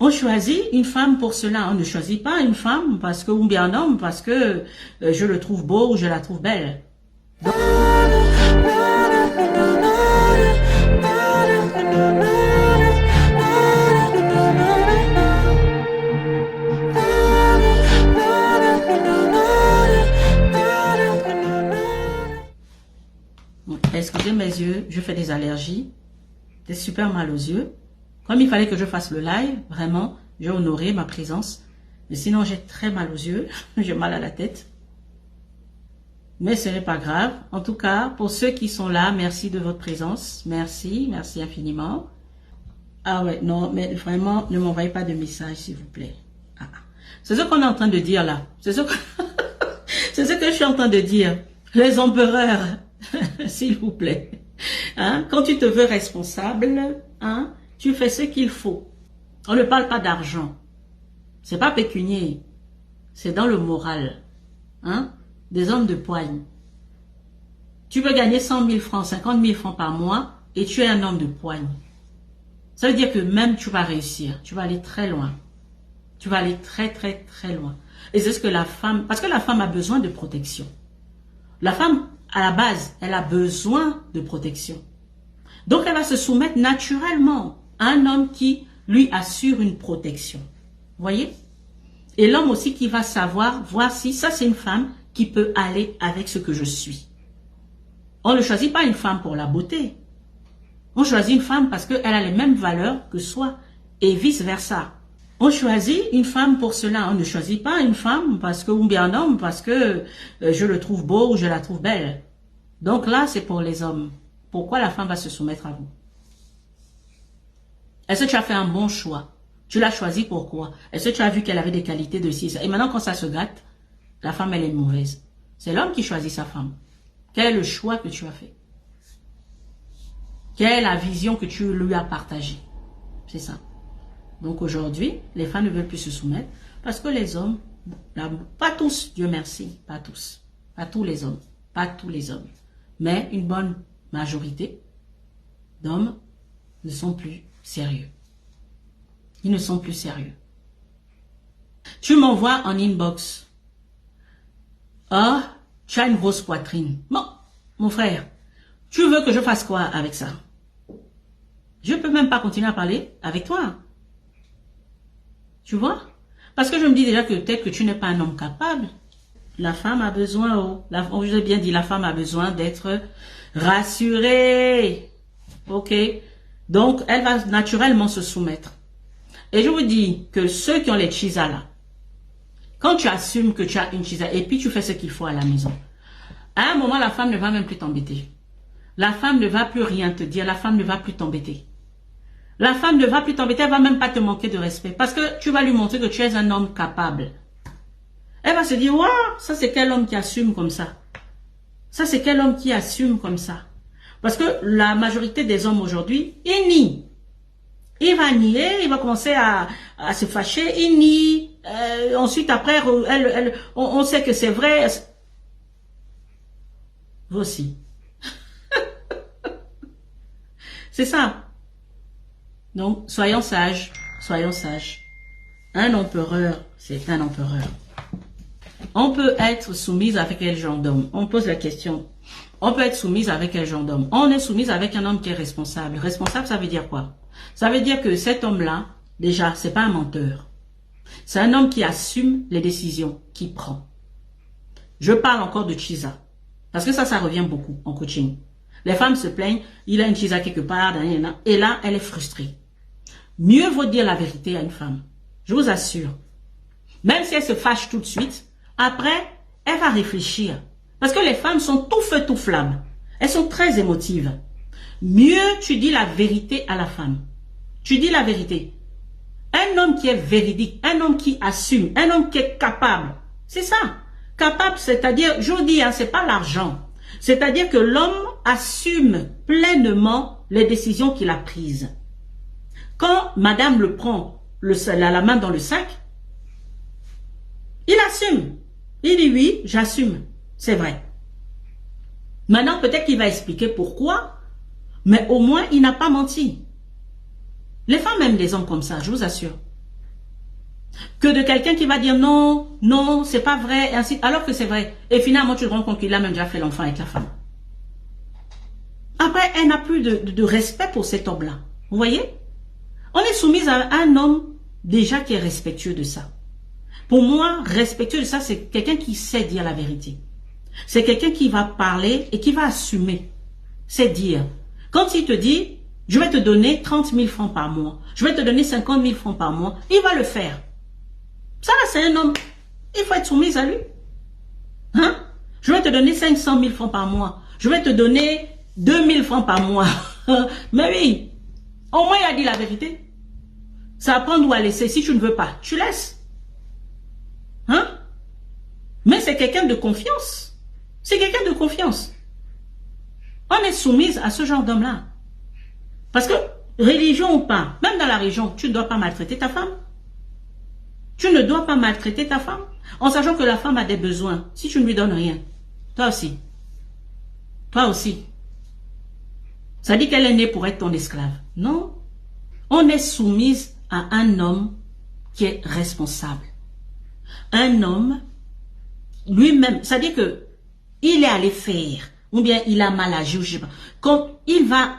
On choisit une femme pour cela. On ne choisit pas une femme parce que, ou bien un homme parce que je le trouve beau ou je la trouve belle. Donc, excusez mes yeux, je fais des allergies. J'ai super mal aux yeux. Comme il fallait que je fasse le live, vraiment, j'ai honoré ma présence. Mais sinon, j'ai très mal aux yeux. J'ai mal à la tête. Mais ce n'est pas grave. En tout cas, pour ceux qui sont là, merci de votre présence. Merci, merci infiniment. Ah ouais, non, mais vraiment, ne m'envoyez pas de message, s'il vous plaît. Ah. C'est ce qu'on est en train de dire là. C'est ce que... c'est ce que je suis en train de dire. Les empereurs, s'il vous plaît. Hein? Quand tu te veux responsable, hein, tu fais ce qu'il faut. On ne parle pas d'argent. C'est pas pécunier. C'est dans le moral. Hein? Des hommes de poigne. Tu veux gagner 100 000 francs, 50 000 francs par mois et tu es un homme de poigne. Ça veut dire que même tu vas réussir. Tu vas aller très loin. Tu vas aller très très très loin. Et c'est ce que la femme... Parce que la femme a besoin de protection. La femme, à la base, elle a besoin de protection. Donc, elle va se soumettre naturellement à un homme qui lui assure une protection. Vous voyez? Et l'homme aussi qui va savoir, voir si ça c'est une femme qui peut aller avec ce que je suis. On ne choisit pas une femme pour la beauté. On choisit une femme parce qu'elle a les mêmes valeurs que soi et vice versa. On choisit une femme pour cela. On ne choisit pas une femme parce que, ou bien un homme parce que je le trouve beau ou je la trouve belle. Donc là, c'est pour les hommes. Pourquoi la femme va se soumettre à vous? Est-ce que tu as fait un bon choix? Tu l'as choisi pourquoi? Est-ce que tu as vu qu'elle avait des qualités de ci? Et maintenant, quand ça se gâte, la femme, elle est mauvaise. C'est l'homme qui choisit sa femme. Quel est le choix que tu as fait? Quelle est la vision que tu lui as partagée? C'est ça. Donc aujourd'hui, les femmes ne veulent plus se soumettre parce que les hommes, pas tous, Dieu merci, pas tous. Pas tous les hommes. Pas tous les hommes. Mais une bonne majorité d'hommes ne sont plus sérieux. Ils ne sont plus sérieux. Tu m'envoies en inbox. Ah, tu as une grosse poitrine. Bon, mon frère, tu veux que je fasse quoi avec ça? Je ne peux même pas continuer à parler avec toi. Tu vois? Parce que je me dis déjà que peut-être que tu n'es pas un homme capable. La femme a besoin, je vous ai bien dit, la femme a besoin d'être rassurée. Ok? Donc, elle va naturellement se soumettre. Et je vous dis que ceux qui ont les chisas là, quand tu assumes que tu as une chisa et puis tu fais ce qu'il faut à la maison, à un moment, la femme ne va même plus t'embêter. La femme ne va plus rien te dire, la femme ne va plus t'embêter. La femme ne va plus t'embêter, elle va même pas te manquer de respect parce que tu vas lui montrer que tu es un homme capable. Elle va se dire, waouh, ça c'est quel homme qui assume comme ça. Ça c'est quel homme qui assume comme ça. Parce que la majorité des hommes aujourd'hui, ils nient. Il va nier, il va commencer à se fâcher, il nie. Ensuite, après, on sait que c'est vrai. Vous aussi. C'est ça. Donc, soyons sages, soyons sages. Un empereur, c'est un empereur. On peut être soumise avec quel genre d'homme? On pose la question. On peut être soumise avec quel genre d'homme? On est soumise avec un homme qui est responsable. Responsable, ça veut dire quoi? Ça veut dire que cet homme-là, déjà, c'est pas un menteur. C'est un homme qui assume les décisions qu'il prend. Je parle encore de chisa. Parce que ça revient beaucoup en coaching. Les femmes se plaignent, il a une chisa quelque part, et là, elle est frustrée. Mieux vaut dire la vérité à une femme. Je vous assure. Même si elle se fâche tout de suite, après, elle va réfléchir. Parce que les femmes sont tout feu, tout flamme. Elles sont très émotives. Mieux tu dis la vérité à la femme. Tu dis la vérité. Un homme qui est véridique, un homme qui assume, un homme qui est capable. C'est ça. Capable, c'est-à-dire, je vous dis, hein, c'est pas l'argent. C'est-à-dire que l'homme assume pleinement les décisions qu'il a prises. Quand madame le prend la main dans le sac, il assume. Il dit oui, j'assume. C'est vrai. Maintenant, peut-être qu'il va expliquer pourquoi, mais au moins, il n'a pas menti. Les femmes aiment les hommes comme ça, je vous assure. que de quelqu'un qui va dire non, non, c'est pas vrai, et ainsi, alors que c'est vrai. Et finalement, tu te rends compte qu'il a même déjà fait l'enfant avec la femme. Après, elle n'a plus de respect pour cet homme-là. Vous voyez? On est soumise à un homme déjà qui est respectueux de ça. Pour moi, respectueux de ça, c'est quelqu'un qui sait dire la vérité. C'est quelqu'un qui va parler et qui va assumer. C'est dire. Quand il te dit, je vais te donner 30 000 francs par mois, je vais te donner 50 000 francs par mois, il va le faire. Ça, c'est un homme. Il faut être soumise à lui. Hein? Je vais te donner 500 000 francs par mois. Je vais te donner 2 000 francs par mois. Mais oui, au moins il a dit la vérité. Ça va prendre ou à laisser. Si tu ne veux pas, tu laisses. Hein? Mais c'est quelqu'un de confiance. C'est quelqu'un de confiance. On est soumise à ce genre d'homme-là. Parce que, religion ou pas, même dans la religion, tu ne dois pas maltraiter ta femme. Tu ne dois pas maltraiter ta femme. En sachant que la femme a des besoins. Si tu ne lui donnes rien. Toi aussi. Toi aussi. Ça dit qu'elle est née pour être ton esclave. Non. On est soumise à un homme qui est responsable. Un homme, lui-même, ça dit que il est allé faire, ou bien il a mal agi, ou je sais pas. Quand il va,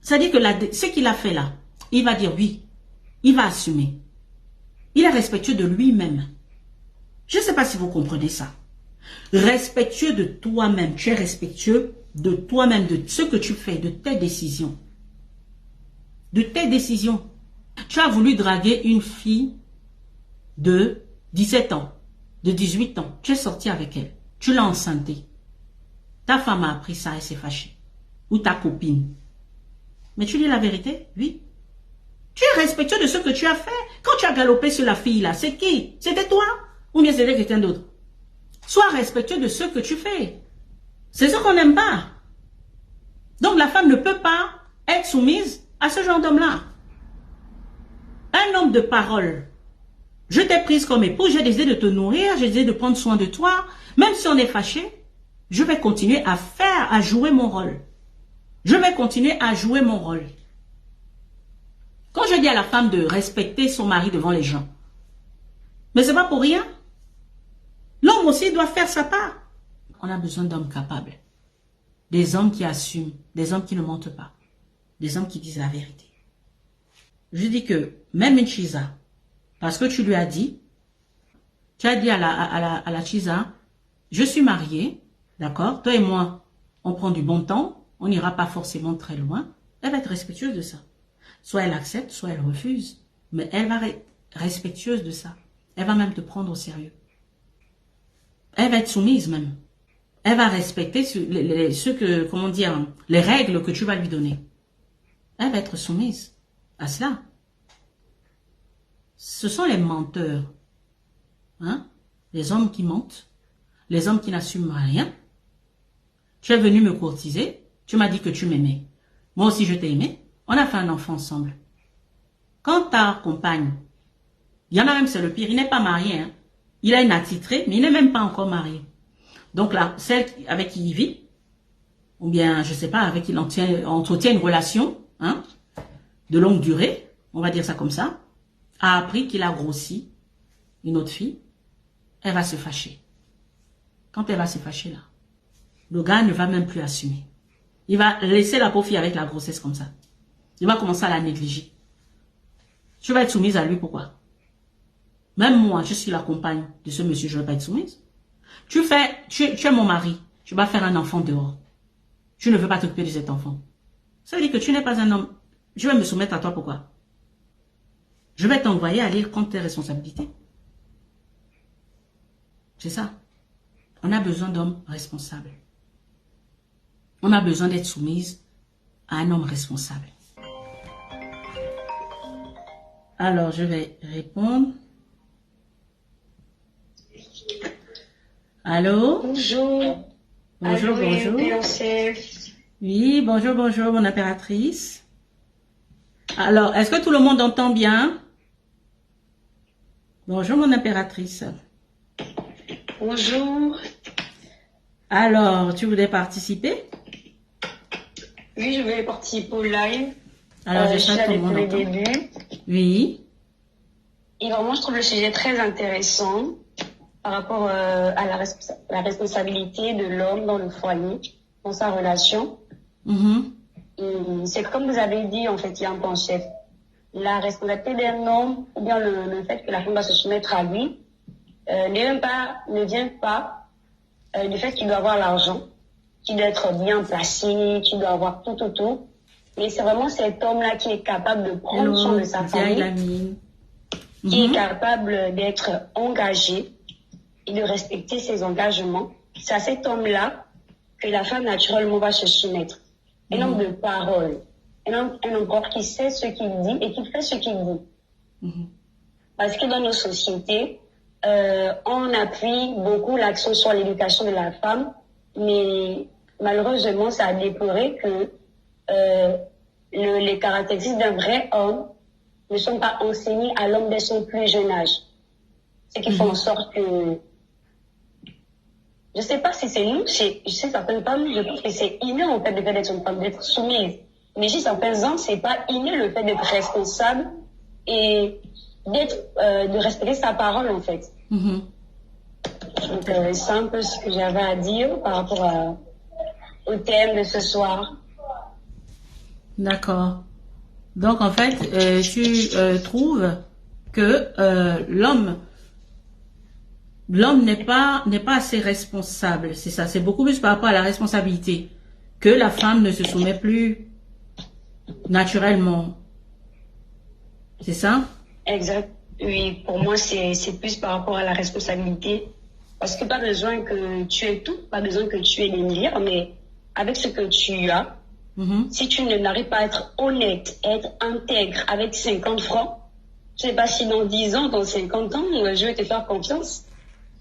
ça dit que ce qu'il a fait là, il va dire oui. Il va assumer. Il est respectueux de lui-même. Je ne sais pas si vous comprenez ça. Respectueux de toi-même. Tu es respectueux de toi-même, de ce que tu fais, de tes décisions. De tes décisions. Tu as voulu draguer une fille de 17 ans, de 18 ans. Tu es sorti avec elle. Tu l'as enceintée. Ta femme a appris ça et s'est fâchée. Ou ta copine. Mais tu dis la vérité? Oui. Tu es respectueux de ce que tu as fait. Quand tu as galopé sur la fille là, c'est qui? C'était toi? Ou bien c'était quelqu'un d'autre? Sois respectueux de ce que tu fais. C'est ce qu'on n'aime pas. Donc la femme ne peut pas être soumise à ce genre d'homme-là. Un homme de parole. Je t'ai prise comme épouse, j'ai décidé de te nourrir, j'ai décidé de prendre soin de toi. Même si on est fâché, je vais continuer à jouer mon rôle. Je vais continuer à jouer mon rôle. Quand je dis à la femme de respecter son mari devant les gens, mais c'est pas pour rien. L'homme aussi doit faire sa part. On a besoin d'hommes capables. Des hommes qui assument, des hommes qui ne mentent pas, des hommes qui disent la vérité. Je dis que même une Chisa, parce que tu lui as dit, tu as dit à la Chisa, je suis mariée, d'accord, toi et moi, on prend du bon temps, on n'ira pas forcément très loin, elle va être respectueuse de ça. Soit elle accepte, soit elle refuse, mais elle va être respectueuse de ça. Elle va même te prendre au sérieux. Elle va être soumise même. Elle va respecter les règles que tu vas lui donner. Elle va être soumise à cela. Ce sont les menteurs. Hein? Les hommes qui mentent. Les hommes qui n'assument rien. Tu es venu me courtiser. Tu m'as dit que tu m'aimais. Moi aussi je t'ai aimé. On a fait un enfant ensemble. Quand ta compagne, il y en a même, c'est le pire, il n'est pas marié. Hein? Il a une attitrée, mais il n'est même pas encore marié. Donc là, celle avec qui il vit, ou bien, je ne sais pas, avec qui il entretient une relation hein, de longue durée, on va dire ça comme ça, a appris qu'il a grossi une autre fille, elle va se fâcher. Quand elle va se fâcher là, le gars ne va même plus assumer. Il va laisser la pauvre fille avec la grossesse comme ça. Il va commencer à la négliger. Tu vas être soumise à lui, pourquoi? Même moi, je suis la compagne de ce monsieur, je ne vais pas être soumise. Tu es mon mari, tu vas faire un enfant dehors. Tu ne veux pas t'occuper de cet enfant. Ça veut dire que tu n'es pas un homme. Je vais me soumettre à toi, pourquoi? Je vais t'envoyer aller prendre tes responsabilités. C'est ça. On a besoin d'hommes responsables. On a besoin d'être soumise à un homme responsable. Alors, je vais répondre. Allô? Bonjour. Bonjour, Allô, bonjour. Oui, bonjour, bonjour, mon impératrice. Alors, est-ce que tout le monde entend bien? Bonjour, mon impératrice. Bonjour. Alors, tu voulais participer? Oui, je vais participer au live. Alors, j'espère que tout le monde les entend. débuts. Oui. Et vraiment, je trouve le sujet très intéressant par rapport à la responsabilité de l'homme dans le foyer, dans sa relation. Mhm. Et c'est comme vous avez dit, en fait, il y a un point chef. La responsabilité d'un homme, ou bien le fait que la femme va se soumettre à lui, ne vient pas du fait qu'il doit avoir l'argent, qu'il doit être bien placé, qu'il doit avoir tout. Mais c'est vraiment cet homme-là qui est capable de prendre soin de sa famille, qui est capable d'être engagé et de respecter ses engagements. C'est à cet homme-là que la femme naturellement va se soumettre. Un homme de parole, un homme qui sait ce qu'il dit et qui fait ce qu'il dit. Parce que dans nos sociétés, on appuie beaucoup l'accent sur l'éducation de la femme, mais malheureusement, ça a déploré que les caractéristiques d'un vrai homme ne sont pas enseignées à l'homme dès son plus jeune âge. Ce qui fait en sorte que, je sais pas si c'est nous, je sais certaines femmes, je pense que c'est inné en fait le fait d'être une femme, d'être soumise. Mais chez certains hommes, c'est pas inné le fait d'être responsable et de respecter sa parole en fait. Donc c'est un peu ce que j'avais à dire par rapport au thème de ce soir. D'accord. Donc en fait, tu trouves que l'homme n'est pas assez responsable, c'est ça, c'est beaucoup plus par rapport à la responsabilité, que la femme ne se soumet plus naturellement. C'est ça? Exact. Oui, pour moi, c'est plus par rapport à la responsabilité. Parce que pas besoin que tu aies tout, pas besoin que tu aies des milliards, mais avec ce que tu as, si tu n'arrives pas à être honnête, à être intègre avec 50 francs, je ne sais pas si dans 10 ans, dans 50 ans, je vais te faire confiance.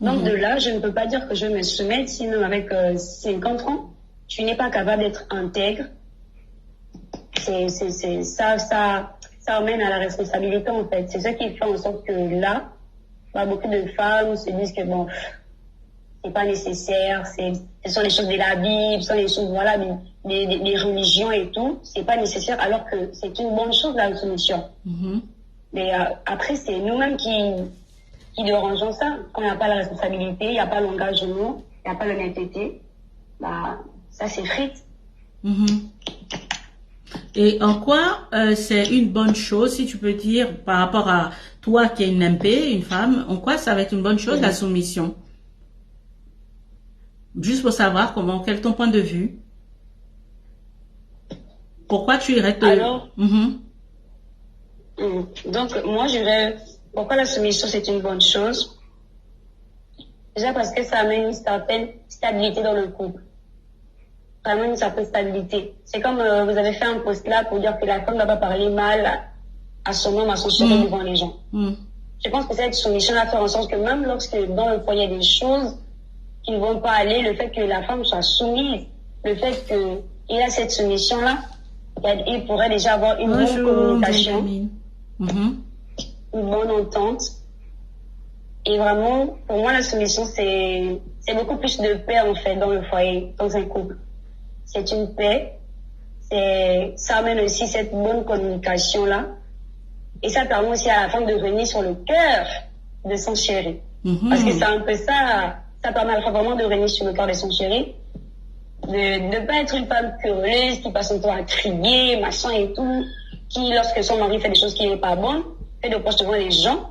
Donc de là, je ne peux pas dire que je vais me soumettre, sinon avec 50 francs, tu n'es pas capable d'être intègre. Ça amène à la responsabilité en fait. C'est ça qui fait en sorte que là, beaucoup de femmes se disent que bon, c'est pas nécessaire, ce sont les choses de la Bible, ce sont les choses, voilà, des religions et tout, c'est pas nécessaire, alors que c'est une bonne chose la soumission. Mais après, c'est nous-mêmes qui dérangeons ça. Quand il n'y a pas la responsabilité, il n'y a pas l'engagement, il n'y a pas l'honnêteté, ça s'effrite. Et en quoi c'est une bonne chose, si tu peux dire, par rapport à toi qui es une MP, une femme, en quoi ça va être une bonne chose, la soumission? Juste pour savoir quel est ton point de vue. Pourquoi tu irais te... Alors, donc moi je dirais, pourquoi la soumission c'est une bonne chose? Déjà parce que ça amène une certaine stabilité dans le couple. Vraiment une certaine stabilité. C'est comme vous avez fait un post là pour dire que la femme ne va pas parler mal à son homme, à son chéri devant les gens. Je pense que cette soumission-là fait en sorte que même lorsque dans le foyer il y a des choses qui ne vont pas aller, le fait que la femme soit soumise, le fait qu'il y a cette soumission-là, il pourrait déjà avoir une bonne communication, une bonne entente. Et vraiment, pour moi, la soumission, c'est beaucoup plus de paix en fait dans le foyer, dans un couple. C'est une paix, ça amène aussi cette bonne communication-là. Et ça permet aussi à la femme de venir sur le cœur de son chéri. Parce que c'est un peu ça permet à la femme vraiment de venir sur le cœur de son chéri. De ne pas être une femme querelleuse qui passe son temps à crier, machin et tout, qui, lorsque son mari fait des choses qui n'est pas bonnes, fait de proches devant les gens.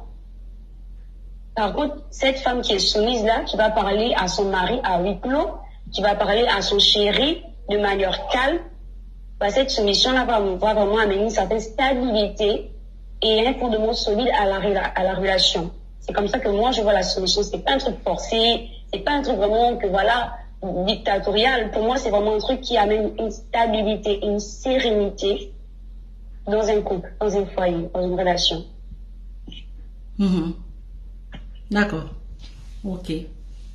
Par contre, cette femme qui est soumise là, qui va parler à son mari à huis clos, qui va parler à son chéri de manière calme, cette soumission-là va vraiment amener une certaine stabilité et un fondement solide à la relation. C'est comme ça que moi je vois la soumission. C'est pas un truc forcé, c'est pas un truc vraiment que voilà, dictatorial. Pour moi, c'est vraiment un truc qui amène une stabilité, une sérénité dans un couple, dans un foyer, dans une relation. D'accord. Ok.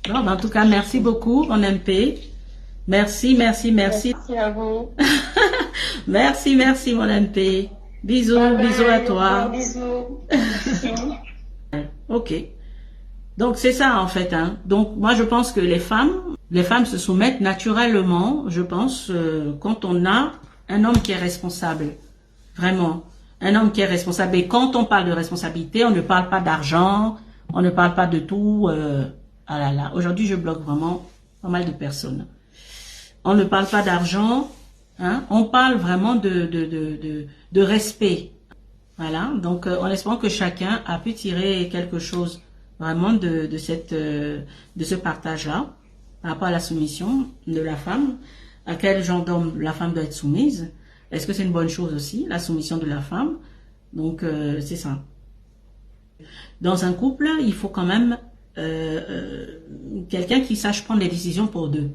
Bon, en tout cas, merci beaucoup, mon MP. Merci. Merci à vous. merci, mon MP. Bisous, bisous à toi. Bisous. Ok. Donc, c'est ça, en fait, hein. Donc, moi, je pense que les femmes se soumettent naturellement, je pense, quand on a un homme qui est responsable. Vraiment. Un homme qui est responsable. Et quand on parle de responsabilité, on ne parle pas d'argent, on ne parle pas de tout. Ah là là, aujourd'hui, je bloque vraiment pas mal de personnes. On ne parle pas d'argent, hein, on parle vraiment de respect. Voilà, donc en espérant que chacun a pu tirer quelque chose vraiment de ce partage-là, par rapport à la soumission de la femme. À quel genre d'homme la femme doit être soumise? Est-ce que c'est une bonne chose aussi, la soumission de la femme? Donc, c'est ça. Dans un couple, il faut quand même quelqu'un qui sache prendre les décisions pour deux.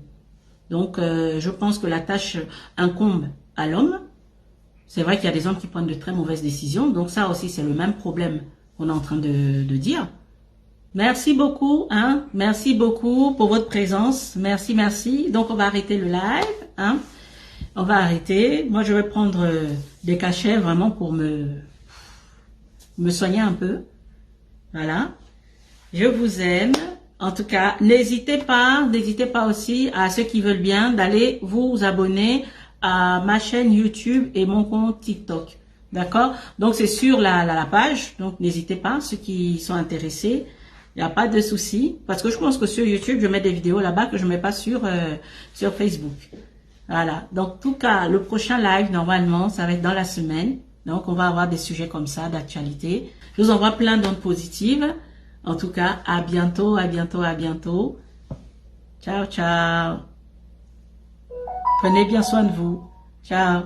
Donc, je pense que la tâche incombe à l'homme. C'est vrai qu'il y a des hommes qui prennent de très mauvaises décisions. Donc, ça aussi, c'est le même problème qu'on est en train de dire. Merci beaucoup, hein. Merci beaucoup pour votre présence. Merci, merci. Donc, on va arrêter le live, hein. On va arrêter. Moi, je vais prendre des cachets vraiment pour me soigner un peu. Voilà. Je vous aime. En tout cas, n'hésitez pas aussi à ceux qui veulent bien d'aller vous abonner à ma chaîne YouTube et mon compte TikTok. D'accord? Donc, c'est sur la page. Donc, n'hésitez pas, ceux qui sont intéressés. Il n'y a pas de souci. Parce que je pense que sur YouTube, je mets des vidéos là-bas que je ne mets pas sur Facebook. Voilà. Donc, en tout cas, le prochain live, normalement, ça va être dans la semaine. Donc, on va avoir des sujets comme ça, d'actualité. Je vous envoie plein d'ondes positives. En tout cas, à bientôt, à bientôt, à bientôt. Ciao, ciao. Prenez bien soin de vous. Ciao.